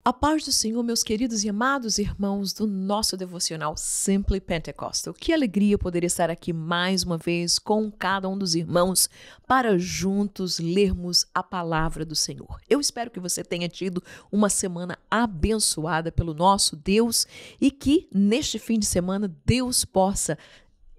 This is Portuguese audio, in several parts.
A paz do Senhor, meus queridos e amados irmãos do nosso devocional Simply Pentecostal. Que alegria poder estar aqui mais uma vez com cada um dos irmãos para juntos lermos a palavra do Senhor. Eu espero que você tenha tido uma semana abençoada pelo nosso Deus e que neste fim de semana Deus possa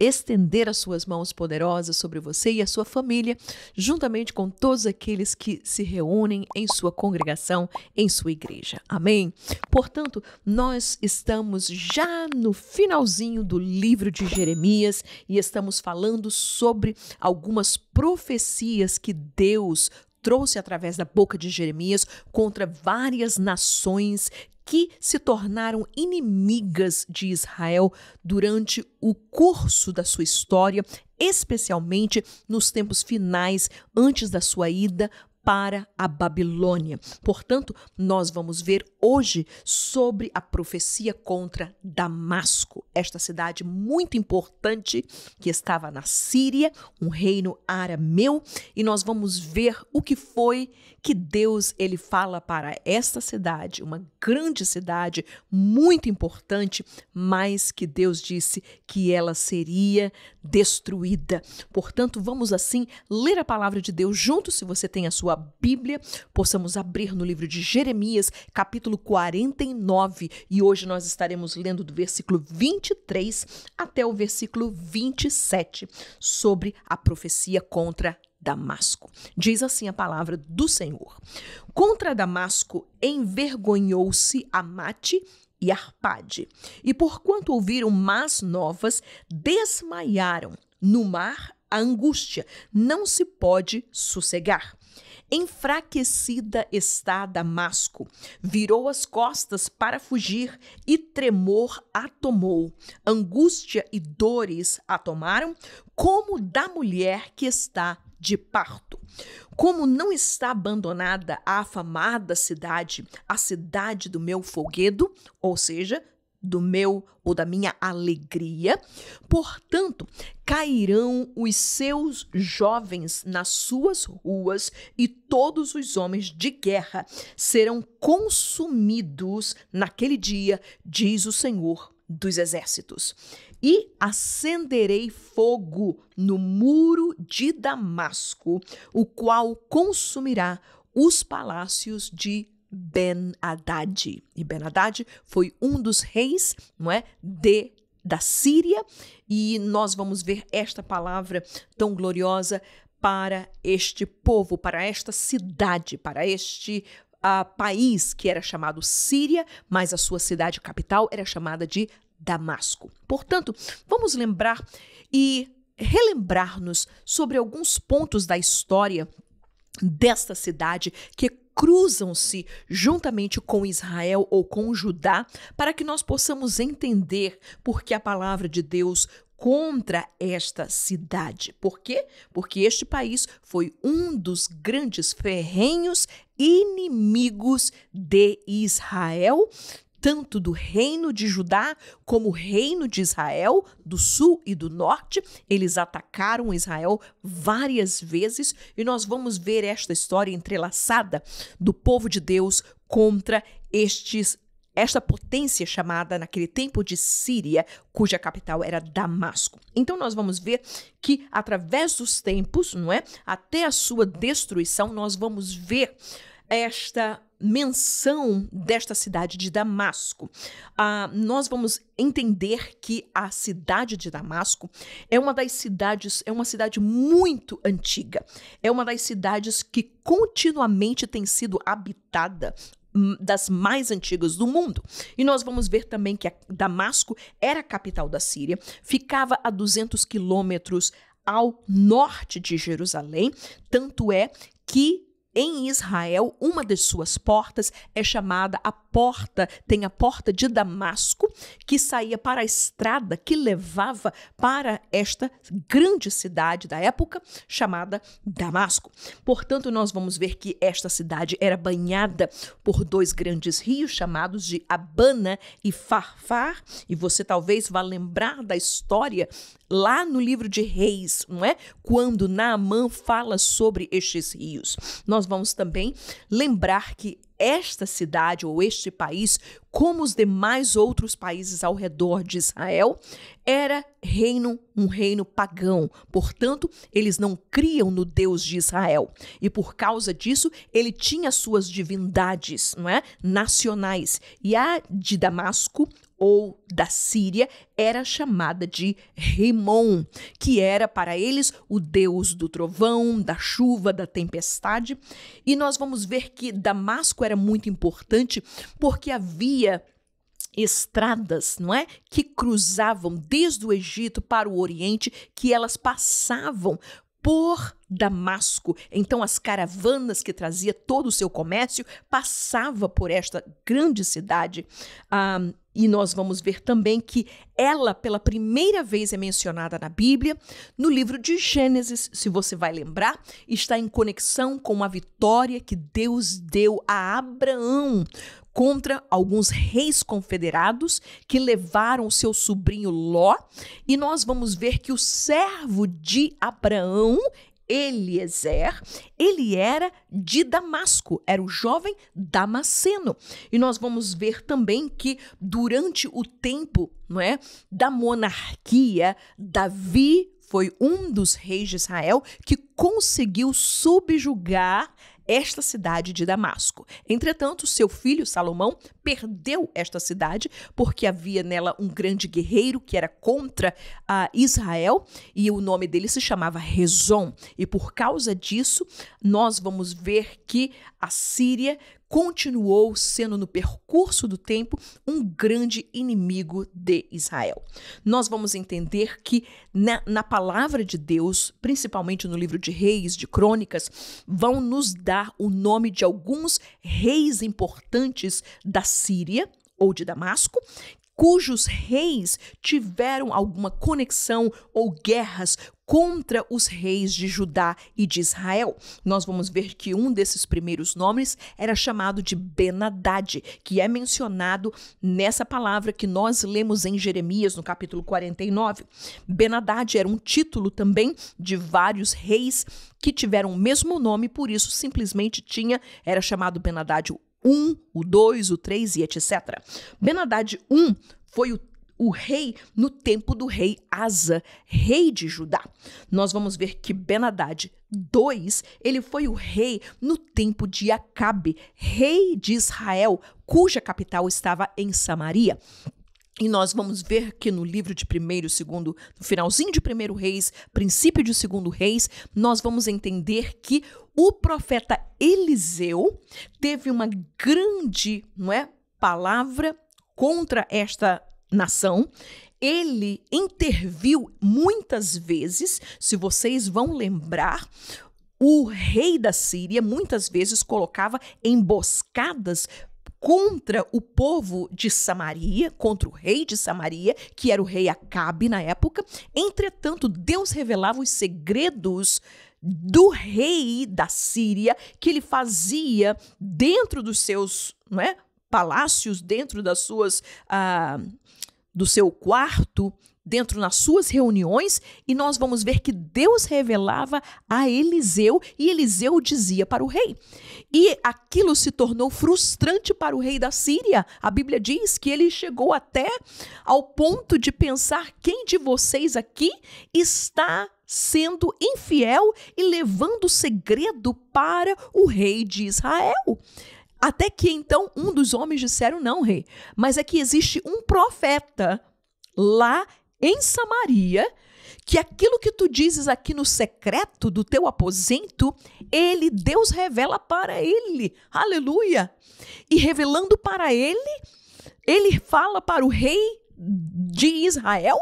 estender as suas mãos poderosas sobre você e a sua família, juntamente com todos aqueles que se reúnem em sua congregação, em sua igreja. Amém? Portanto, nós estamos já no finalzinho do livro de Jeremias e estamos falando sobre algumas profecias que Deus trouxe através da boca de Jeremias contra várias nações que se tornaram inimigas de Israel durante o curso da sua história, especialmente nos tempos finais, antes da sua ida para a Babilônia. Portanto, nós vamos ver hoje sobre a profecia contra Damasco, esta cidade muito importante que estava na Síria, um reino arameu, e nós vamos ver o que foi que Deus ele fala para esta cidade, uma grande cidade muito importante, mas que Deus disse que ela seria destruída. Portanto, vamos assim ler a palavra de Deus juntos, se você tem a sua Bíblia, possamos abrir no livro de Jeremias, capítulo 49, e hoje nós estaremos lendo do versículo 23 até o versículo 27, sobre a profecia contra Damasco. Diz assim a palavra do Senhor: Contra Damasco envergonhou-se Amate e Arpade, e porquanto ouviram más novas, desmaiaram. No mar a angústia não se pode sossegar. Enfraquecida está Damasco, virou as costas para fugir e tremor a tomou. Angústia e dores a tomaram, como da mulher que está de parto. Como não está abandonada a afamada cidade, a cidade do meu folguedo, ou seja, do meu ou da minha alegria, portanto, cairão os seus jovens nas suas ruas e todos os homens de guerra serão consumidos naquele dia, diz o Senhor dos Exércitos. E acenderei fogo no muro de Damasco, o qual consumirá os palácios de Ben-Hadad. E Ben-Hadad foi um dos reis, não é, da Síria, e nós vamos ver esta palavra tão gloriosa para este povo, para esta cidade, para este país que era chamado Síria, mas a sua cidade capital era chamada de Damasco. Portanto, vamos lembrar e relembrar-nos sobre alguns pontos da história desta cidade que cruzam-se juntamente com Israel ou com Judá, para que nós possamos entender por que a palavra de Deus contra esta cidade. Por quê? Porque este país foi um dos grandes ferrenhos inimigos de Israel, tanto do reino de Judá como o reino de Israel, do sul e do norte. Eles atacaram Israel várias vezes e nós vamos ver esta história entrelaçada do povo de Deus contra esta potência chamada naquele tempo de Síria, cuja capital era Damasco. Então nós vamos ver que através dos tempos, não é, até a sua destruição, nós vamos ver esta menção desta cidade de Damasco. Nós vamos entender que a cidade de Damasco é uma cidade muito antiga. É uma das cidades que continuamente tem sido habitada, das mais antigas do mundo. E nós vamos ver também que Damasco era a capital da Síria, ficava a 200 quilômetros ao norte de Jerusalém, tanto é que em Israel, uma das suas portas é chamada tem a porta de Damasco, que saía para a estrada que levava para esta grande cidade da época, chamada Damasco. Portanto, nós vamos ver que esta cidade era banhada por dois grandes rios, chamados de Abana e Farfar, e você talvez vá lembrar da história lá no livro de Reis, não é? Quando Naamã fala sobre estes rios. Nós vamos também lembrar que esta cidade ou este país, como os demais outros países ao redor de Israel, era um reino pagão. Portanto, eles não criam no Deus de Israel. E por causa disso, ele tinha suas divindades, não é? Nacionais. E a de Damasco, ou da Síria, era chamada de Rimon, que era para eles o deus do trovão, da chuva, da tempestade. E nós vamos ver que Damasco era muito importante porque havia estradas, não é? Que cruzavam desde o Egito para o Oriente, que elas passavam por Damasco. Então as caravanas que trazia todo o seu comércio passava por esta grande cidade. E nós vamos ver também que ela, pela primeira vez, é mencionada na Bíblia. No livro de Gênesis, se você vai lembrar, está em conexão com a vitória que Deus deu a Abraão contra alguns reis confederados que levaram o seu sobrinho Ló. E nós vamos ver que o servo de Abraão, Eliezer, ele era de Damasco, era o jovem Damasceno. E nós vamos ver também que durante o tempo, não é, da monarquia, Davi foi um dos reis de Israel que conseguiu subjugar esta cidade de Damasco. Entretanto, seu filho Salomão perdeu esta cidade porque havia nela um grande guerreiro que era contra Israel e o nome dele se chamava Rezon. E por causa disso, nós vamos ver que a Síria continuou sendo, no percurso do tempo, um grande inimigo de Israel. Nós vamos entender que na palavra de Deus, principalmente no livro de Reis, de Crônicas, vão nos dar o nome de alguns reis importantes da Síria ou de Damasco, cujos reis tiveram alguma conexão ou guerras contra os reis de Judá e de Israel. Nós vamos ver que um desses primeiros nomes era chamado de Ben-Hadad, que é mencionado nessa palavra que nós lemos em Jeremias, no capítulo 49. Ben-Hadad era um título também de vários reis que tiveram o mesmo nome, por isso simplesmente era chamado Ben-Hadad o 2, o 3 e etc. Ben-Hadad I foi o rei no tempo do rei Asa, rei de Judá. Nós vamos ver que Ben-Hadad II, ele foi o rei no tempo de Acabe, rei de Israel, cuja capital estava em Samaria. E nós vamos ver que no livro de 1º e 2º, no finalzinho de 1º Reis, princípio de 2º Reis, nós vamos entender que o profeta Eliseu teve uma grande, palavra contra esta nação. Ele interviu muitas vezes, se vocês vão lembrar, o rei da Síria muitas vezes colocava emboscadas contra o povo de Samaria, contra o rei de Samaria, que era o rei Acabe na época. Entretanto, Deus revelava os segredos do rei da Síria, que ele fazia dentro dos seus palácios, dentro das suas, do seu quarto, dentro nas suas reuniões, e nós vamos ver que Deus revelava a Eliseu, e Eliseu dizia para o rei. E aquilo se tornou frustrante para o rei da Síria. A Bíblia diz que ele chegou até ao ponto de pensar: quem de vocês aqui está sendo infiel e levando segredo para o rei de Israel? Até que então um dos homens disseram: não, rei, mas é que existe um profeta lá em Samaria, que aquilo que tu dizes aqui no secreto do teu aposento, Deus revela para ele. Aleluia! E revelando para ele fala para o rei de Israel,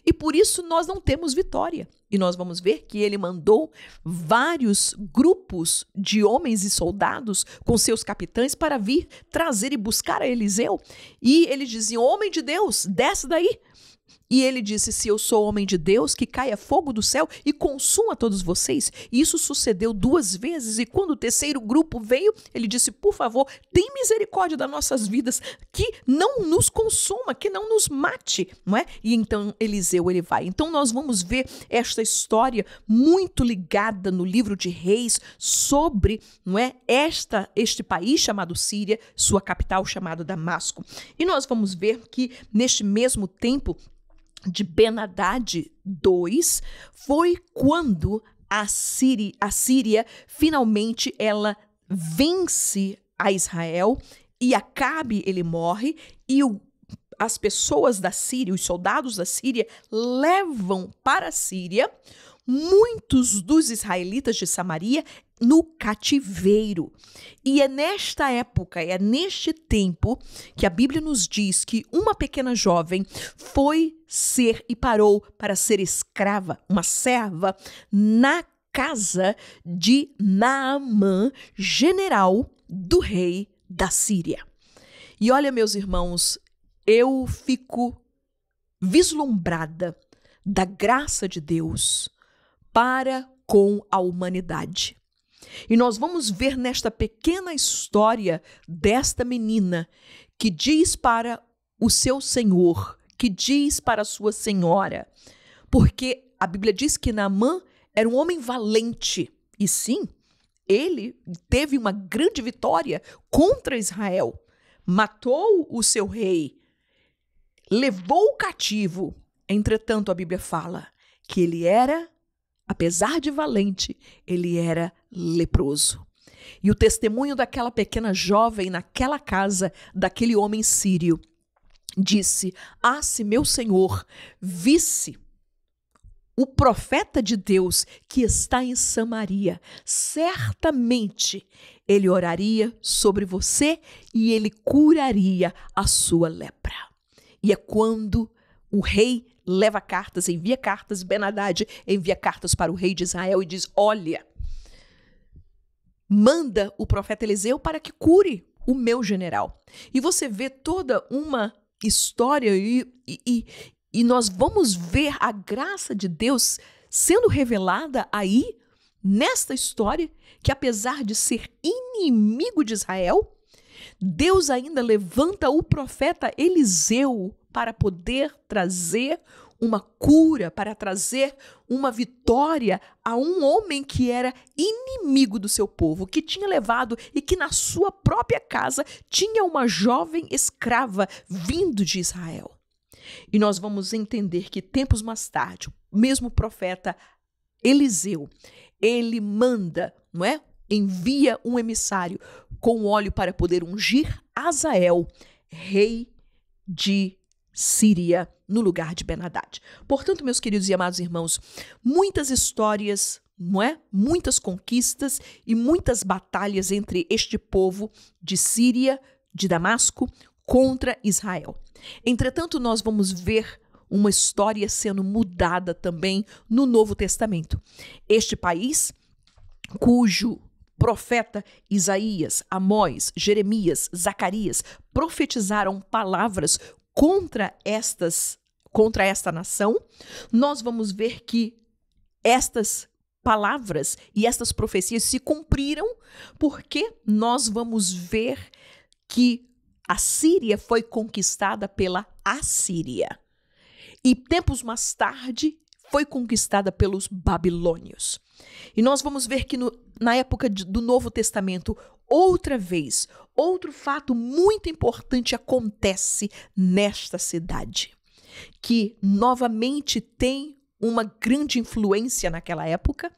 e por isso nós não temos vitória. E nós vamos ver que ele mandou vários grupos de homens e soldados com seus capitães para vir trazer e buscar a Eliseu. E eles diziam: homem de Deus, desce daí. E ele disse, se eu sou homem de Deus, que caia fogo do céu e consuma todos vocês. E isso sucedeu 2 vezes, e quando o terceiro grupo veio, ele disse, por favor, tem misericórdia das nossas vidas, que não nos consuma, que não nos mate, não é? E então Eliseu, ele vai. Então nós vamos ver esta história muito ligada no livro de Reis sobre, não é, este país chamado Síria, sua capital chamada Damasco. E nós vamos ver que neste mesmo tempo de Ben-Hadad II, foi quando a Síria finalmente ela vence a Israel, e Acabe ele morre, e as pessoas da Síria, os soldados da Síria, levam para a Síria muitos dos israelitas de Samaria no cativeiro. E é nesta época, é neste tempo que a Bíblia nos diz que uma pequena jovem foi ser e parou para ser escrava, uma serva, na casa de Naamã, general do rei da Síria. E olha, meus irmãos, eu fico vislumbrada da graça de Deus para com a humanidade. E nós vamos ver nesta pequena história desta menina que diz para o seu senhor, que diz para a sua senhora, porque a Bíblia diz que Naamã era um homem valente, e sim, ele teve uma grande vitória contra Israel, matou o seu rei, levou o cativo. Entretanto, a Bíblia fala que ele era, apesar de valente, ele era leproso. E o testemunho daquela pequena jovem naquela casa, daquele homem sírio, disse, se meu senhor visse o profeta de Deus que está em Samaria, certamente ele oraria sobre você e ele curaria a sua lepra. E é quando o rei leva cartas, envia cartas, Ben-Hadad envia cartas para o rei de Israel e diz, olha, manda o profeta Eliseu para que cure o meu general. E você vê toda uma história e nós vamos ver a graça de Deus sendo revelada aí, nesta história, que apesar de ser inimigo de Israel, Deus ainda levanta o profeta Eliseu para poder trazer uma cura, para trazer uma vitória a um homem que era inimigo do seu povo, que tinha levado e que na sua própria casa tinha uma jovem escrava vindo de Israel. E nós vamos entender que tempos mais tarde, o mesmo profeta Eliseu, ele manda, não é? Envia um emissário com óleo para poder ungir Azael, rei de Síria, no lugar de Ben-Hadad. Portanto, meus queridos e amados irmãos, muitas histórias, não é? Muitas conquistas e muitas batalhas entre este povo de Síria, de Damasco, contra Israel. Entretanto, nós vamos ver uma história sendo mudada também no Novo Testamento. Este país, cujo profeta Isaías, Amós, Jeremias, Zacarias profetizaram palavras contra esta nação, nós vamos ver que estas palavras e estas profecias se cumpriram, porque nós vamos ver que a Síria foi conquistada pela Assíria. E tempos mais tarde foi conquistada pelos babilônios. E nós vamos ver que na época do Novo Testamento, outra vez, outro fato muito importante acontece nesta cidade, que novamente tem uma grande influência naquela época,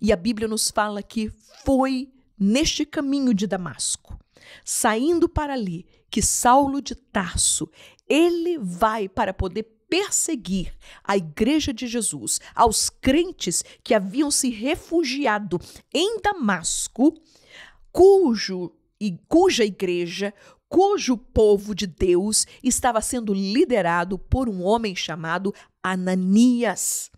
e a Bíblia nos fala que foi neste caminho de Damasco, saindo para ali, que Saulo de Tarso, ele vai para poder perseguir a igreja de Jesus, aos crentes que haviam se refugiado em Damasco, cuja igreja, cujo povo de Deus estava sendo liderado por um homem chamado Ananias.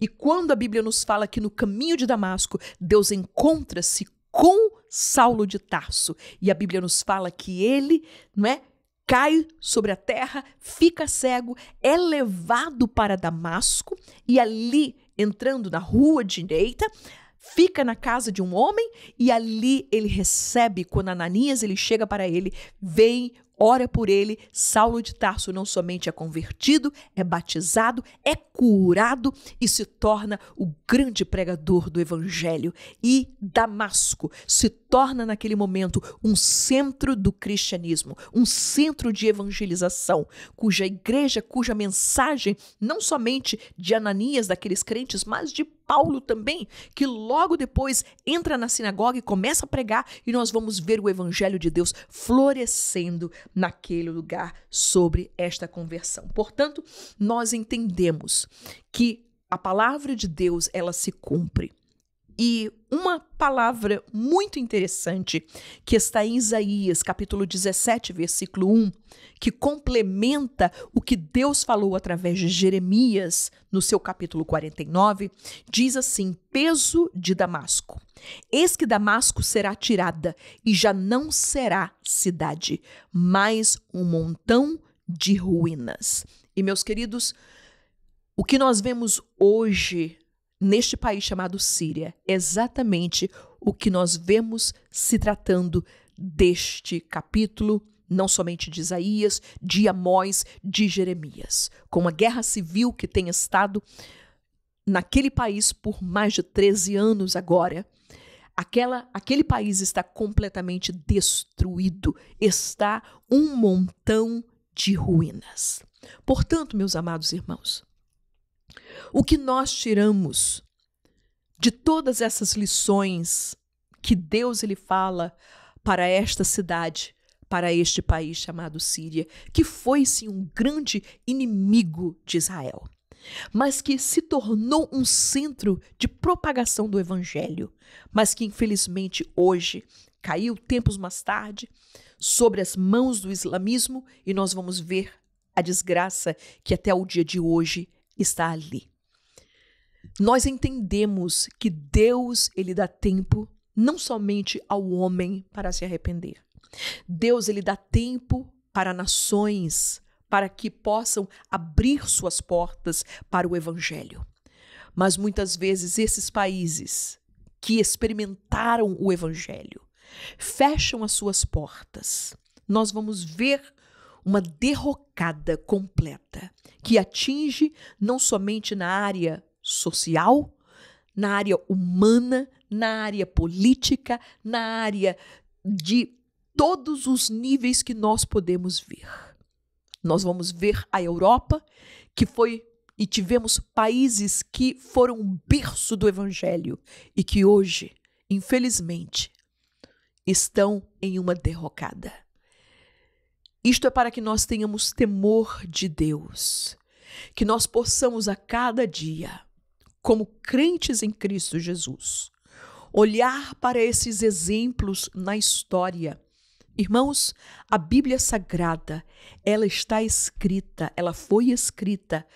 E quando a Bíblia nos fala que no caminho de Damasco, Deus encontra-se com Saulo de Tarso, e a Bíblia nos fala que ele, não é, cai sobre a terra, fica cego, é levado para Damasco e ali, entrando na rua direita, fica na casa de um homem e ali ele recebe, quando Ananias ele chega para ele, vem, ora por ele, Saulo de Tarso não somente é convertido, é batizado, é curado e se torna o grande pregador do evangelho. E Damasco se torna naquele momento um centro do cristianismo, um centro de evangelização, cuja igreja, cuja mensagem, não somente de Ananias, daqueles crentes, mas de Paulo também, que logo depois entra na sinagoga e começa a pregar, e nós vamos ver o evangelho de Deus florescendo naquele lugar sobre esta conversão. Portanto, nós entendemos que a palavra de Deus, ela se cumpre. E uma palavra muito interessante que está em Isaías, capítulo 17, versículo 1, que complementa o que Deus falou através de Jeremias no seu capítulo 49, diz assim: peso de Damasco. Eis que Damasco será tirada e já não será cidade, mas um montão de ruínas. E meus queridos, o que nós vemos hoje neste país chamado Síria, é exatamente o que nós vemos se tratando deste capítulo, não somente de Isaías, de Amós, de Jeremias. Com uma guerra civil que tem estado naquele país por mais de 13 anos agora, aquele país está completamente destruído, está um montão de ruínas. Portanto, meus amados irmãos, o que nós tiramos de todas essas lições que Deus ele fala para esta cidade, para este país chamado Síria, que foi sim um grande inimigo de Israel, mas que se tornou um centro de propagação do evangelho, mas que infelizmente hoje caiu tempos mais tarde sobre as mãos do islamismo, e nós vamos ver a desgraça que até o dia de hoje está ali. Nós entendemos que Deus ele dá tempo não somente ao homem para se arrepender. Deus ele dá tempo para nações para que possam abrir suas portas para o evangelho. Mas muitas vezes esses países que experimentaram o evangelho fecham as suas portas. Nós vamos ver uma derrocada completa que atinge não somente na área social, na área humana, na área política, na área de todos os níveis que nós podemos ver. Nós vamos ver a Europa, que foi e tivemos países que foram um berço do evangelho e que hoje, infelizmente, estão em uma derrocada. Isto é para que nós tenhamos temor de Deus, que nós possamos a cada dia, como crentes em Cristo Jesus, olhar para esses exemplos na história. Irmãos, a Bíblia Sagrada, ela está escrita, ela foi escrita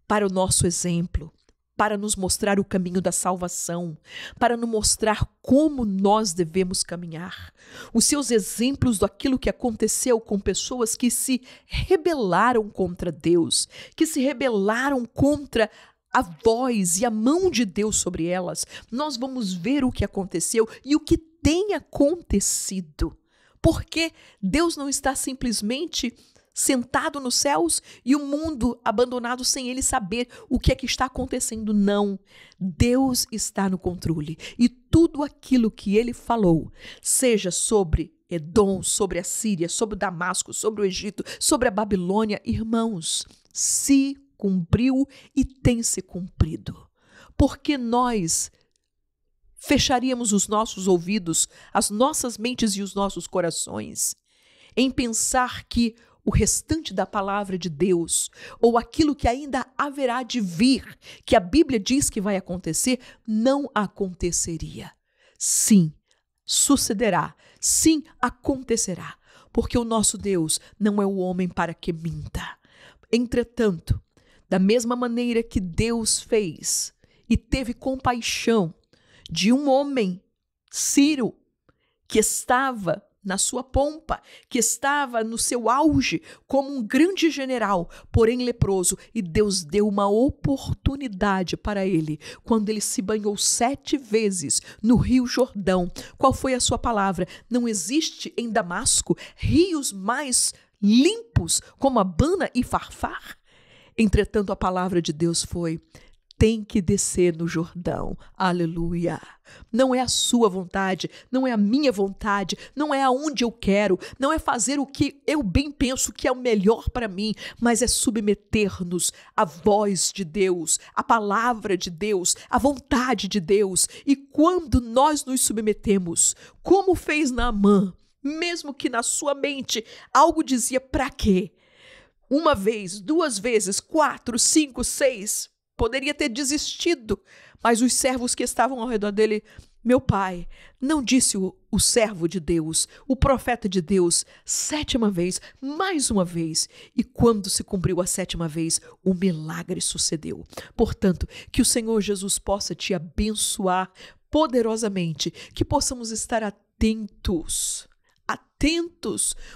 para o nosso exemplo, para nos mostrar o caminho da salvação, para nos mostrar como nós devemos caminhar. Os seus exemplos daquilo que aconteceu com pessoas que se rebelaram contra Deus, que se rebelaram contra a voz e a mão de Deus sobre elas. Nós vamos ver o que aconteceu e o que tem acontecido. Porque Deus não está simplesmente sentado nos céus e o mundo abandonado sem ele saber o que é que está acontecendo. Não, Deus está no controle e tudo aquilo que ele falou, seja sobre Edom, sobre a Síria, sobre Damasco, sobre o Egito, sobre a Babilônia, irmãos, se cumpriu e tem se cumprido. Porque nós fecharíamos os nossos ouvidos, as nossas mentes e os nossos corações em pensar que o restante da palavra de Deus, ou aquilo que ainda haverá de vir, que a Bíblia diz que vai acontecer, não aconteceria. Sim, sucederá. Sim, acontecerá. Porque o nosso Deus não é o homem para que minta. Entretanto, da mesma maneira que Deus fez e teve compaixão de um homem, Ciro, que estava na sua pompa, que estava no seu auge como um grande general, porém leproso, e Deus deu uma oportunidade para ele, quando ele se banhou 7 vezes no Rio Jordão. Qual foi a sua palavra? Não existe em Damasco rios mais limpos como Abana e Farfar? Entretanto, a palavra de Deus foi: tem que descer no Jordão. Aleluia. Não é a sua vontade, não é a minha vontade, não é aonde eu quero, não é fazer o que eu bem penso que é o melhor para mim, mas é submeter-nos à voz de Deus, à palavra de Deus, à vontade de Deus. E quando nós nos submetemos, como fez Naamã, mesmo que na sua mente algo dizia: para quê? 1 vez, 2 vezes, 4, 5, 6... poderia ter desistido, mas os servos que estavam ao redor dele: meu pai, não disse o servo de Deus, o profeta de Deus, 7ª vez, mais uma vez. E quando se cumpriu a 7ª vez, o milagre sucedeu. Portanto, que o Senhor Jesus possa te abençoar poderosamente, que possamos estar atentos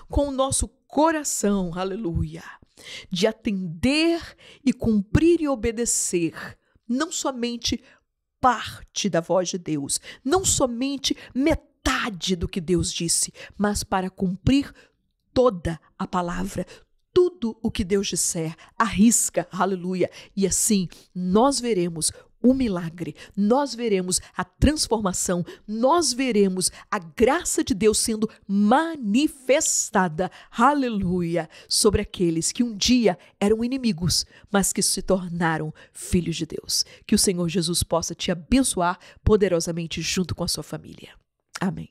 com o nosso coração, aleluia, de atender e cumprir e obedecer, não somente parte da voz de Deus, não somente metade do que Deus disse, mas para cumprir toda a palavra, tudo o que Deus disser, arrisca, aleluia, e assim nós veremos o milagre, nós veremos a transformação, nós veremos a graça de Deus sendo manifestada, aleluia, sobre aqueles que um dia eram inimigos, mas que se tornaram filhos de Deus. Que o Senhor Jesus possa te abençoar poderosamente junto com a sua família. Amém.